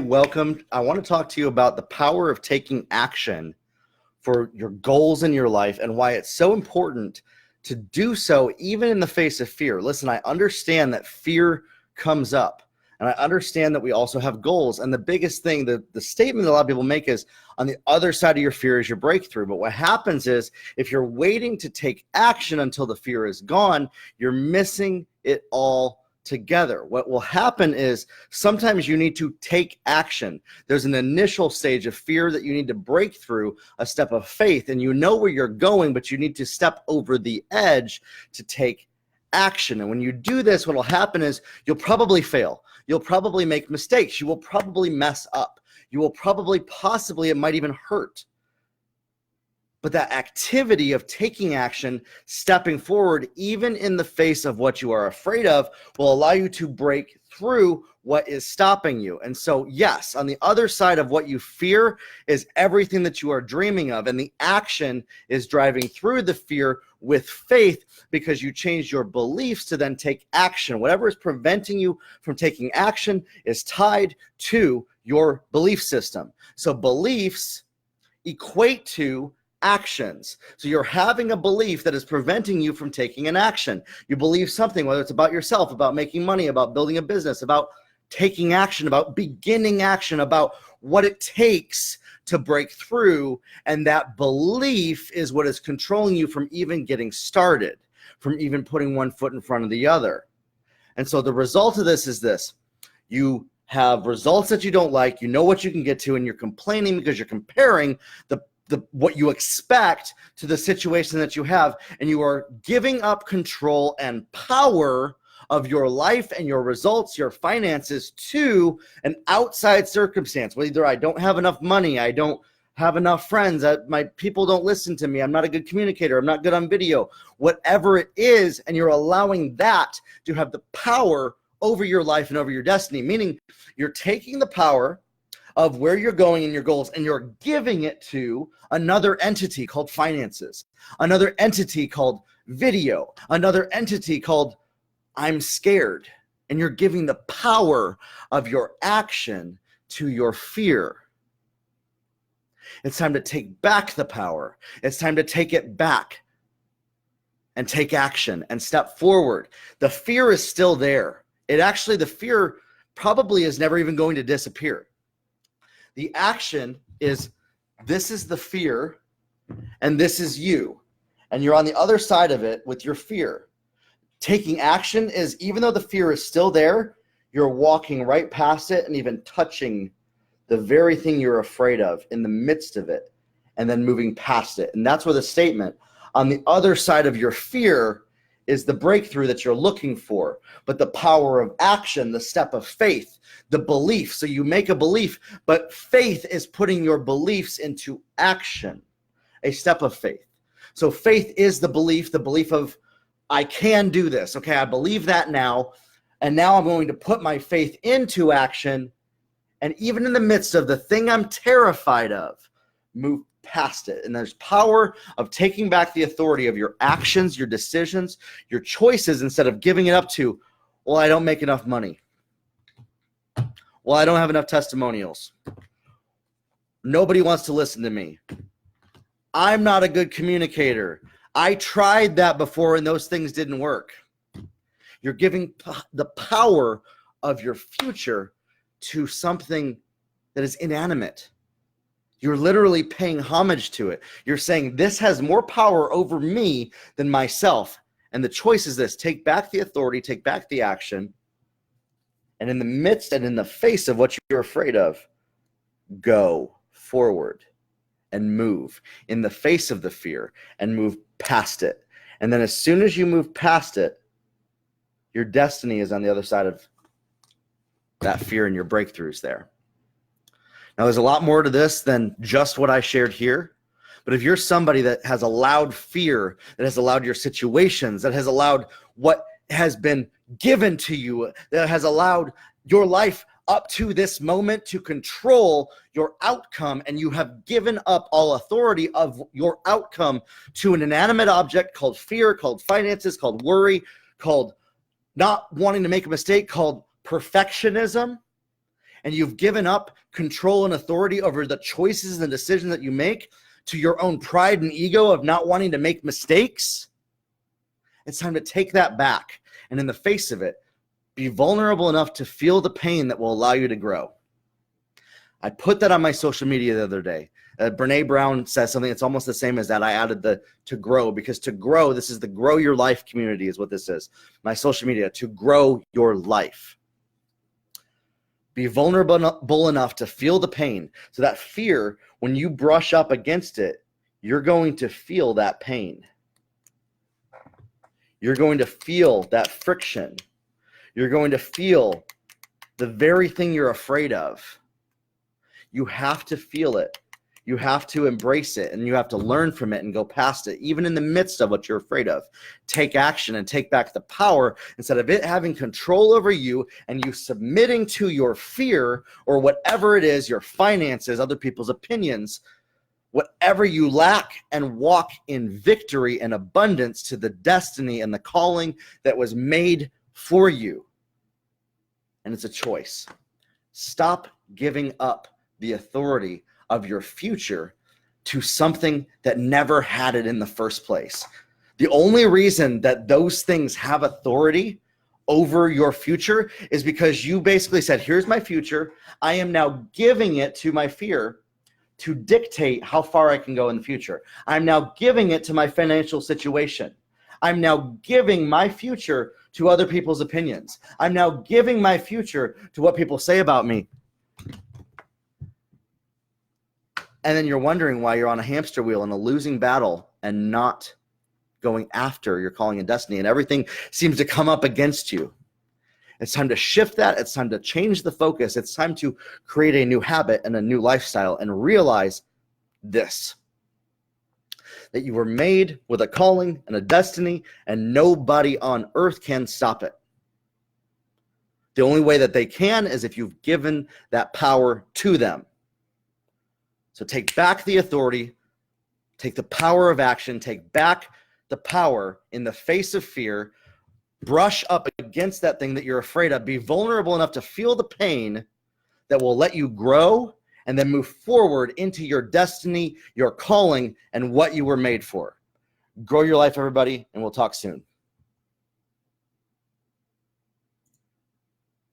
Welcome. I want to talk to you about the power of taking action for your goals in your life and why it's so important to do so even in the face of fear. Listen, I understand that fear comes up, and I understand that we also have goals. And the biggest thing, the statement that a lot of people make is on the other side of your fear is your breakthrough. But what happens is if you're waiting to take action until the fear is gone, you're missing it all together. What will happen is sometimes you need to take action. There's an initial stage of fear that you need to break through, a step of faith, and you know where you're going, but you need to step over the edge to take action. And when you do this, what will happen is you'll probably fail. You'll probably make mistakes. You will probably mess up. You will probably, possibly, it might even hurt. But that activity of taking action, stepping forward, even in the face of what you are afraid of, will allow you to break through what is stopping you. And so, yes, on the other side of what you fear is everything that you are dreaming of. And the action is driving through the fear with faith because you changed your beliefs to then take action. Whatever is preventing you from taking action is tied to your belief system. So beliefs equate to actions. So you're having a belief that is preventing you from taking an action. You believe something, whether it's about yourself, about making money, about building a business, about taking action, about beginning action, about what it takes to break through. And that belief is what is controlling you from even getting started, from even putting one foot in front of the other. And so the result of this is this: you have results that you don't like, you know what you can get to, and you're complaining because you're comparing what you expect to the situation that you have, and you are giving up control and power of your life and your results, your finances, to an outside circumstance. Whether I don't have enough money, I don't have enough friends, my people don't listen to me, I'm not a good communicator, I'm not good on video, whatever it is, and you're allowing that to have the power over your life and over your destiny, meaning you're taking the power of where you're going and your goals, and you're giving it to another entity called finances, another entity called video, another entity called I'm scared. And you're giving the power of your action to your fear. It's time to take back the power. It's time to take it back and take action and step forward. The fear is still there. The fear probably is never even going to disappear. The action is, this is the fear, and this is you. And you're on the other side of it with your fear. Taking action is, even though the fear is still there, you're walking right past it and even touching the very thing you're afraid of in the midst of it, and then moving past it. And that's where the statement, on the other side of your fear, is the breakthrough that you're looking for. But the power of action, the step of faith, the belief. So you make a belief, but faith is putting your beliefs into action, a step of faith. So faith is the belief of, I can do this. Okay, I believe that now, and now I'm going to put my faith into action, and even in the midst of the thing I'm terrified of, move past it. And there's power of taking back the authority of your actions, your decisions, your choices, instead of giving it up to, well, I don't make enough money. Well, I don't have enough testimonials. Nobody wants to listen to me. I'm not a good communicator. I tried that before and those things didn't work. You're giving the power of your future to something that is inanimate. You're literally paying homage to it. You're saying, this has more power over me than myself. And the choice is this: take back the authority, take back the action. And in the midst and in the face of what you're afraid of, go forward and move in the face of the fear and move past it. And then as soon as you move past it, your destiny is on the other side of that fear, and your breakthroughs there. Now, there's a lot more to this than just what I shared here. But if you're somebody that has allowed fear, that has allowed your situations, that has allowed what has been given to you, that has allowed your life up to this moment to control your outcome, and you have given up all authority of your outcome to an inanimate object called fear, called finances, called worry, called not wanting to make a mistake, called perfectionism, and you've given up control and authority over the choices and decisions that you make to your own pride and ego of not wanting to make mistakes, it's time to take that back. And in the face of it, be vulnerable enough to feel the pain that will allow you to grow. I put that on my social media the other day. Brene Brown says something that's almost the same as that. I added the to grow, because to grow, this is the Grow Your Life community is what this is. My social media, to grow your life. Be vulnerable enough to feel the pain. So that fear, when you brush up against it, you're going to feel that pain. You're going to feel that friction. You're going to feel the very thing you're afraid of. You have to feel it. You have to embrace it, and you have to learn from it and go past it, even in the midst of what you're afraid of. Take action and take back the power instead of it having control over you and you submitting to your fear or whatever it is, your finances, other people's opinions, whatever you lack, and walk in victory and abundance to the destiny and the calling that was made for you. And it's a choice. Stop giving up the authority of your future to something that never had it in the first place. The only reason that those things have authority over your future is because you basically said, here's my future. I am now giving it to my fear to dictate how far I can go in the future. I'm now giving it to my financial situation. I'm now giving my future to other people's opinions. I'm now giving my future to what people say about me. And then you're wondering why you're on a hamster wheel in a losing battle and not going after your calling and destiny, and everything seems to come up against you. It's time to shift that. It's time to change the focus. It's time to create a new habit and a new lifestyle and realize this, that you were made with a calling and a destiny, and nobody on earth can stop it. The only way that they can is if you've given that power to them. So take back the authority, take the power of action, take back the power in the face of fear, brush up against that thing that you're afraid of, be vulnerable enough to feel the pain that will let you grow, and then move forward into your destiny, your calling, and what you were made for. Grow your life, everybody, and we'll talk soon.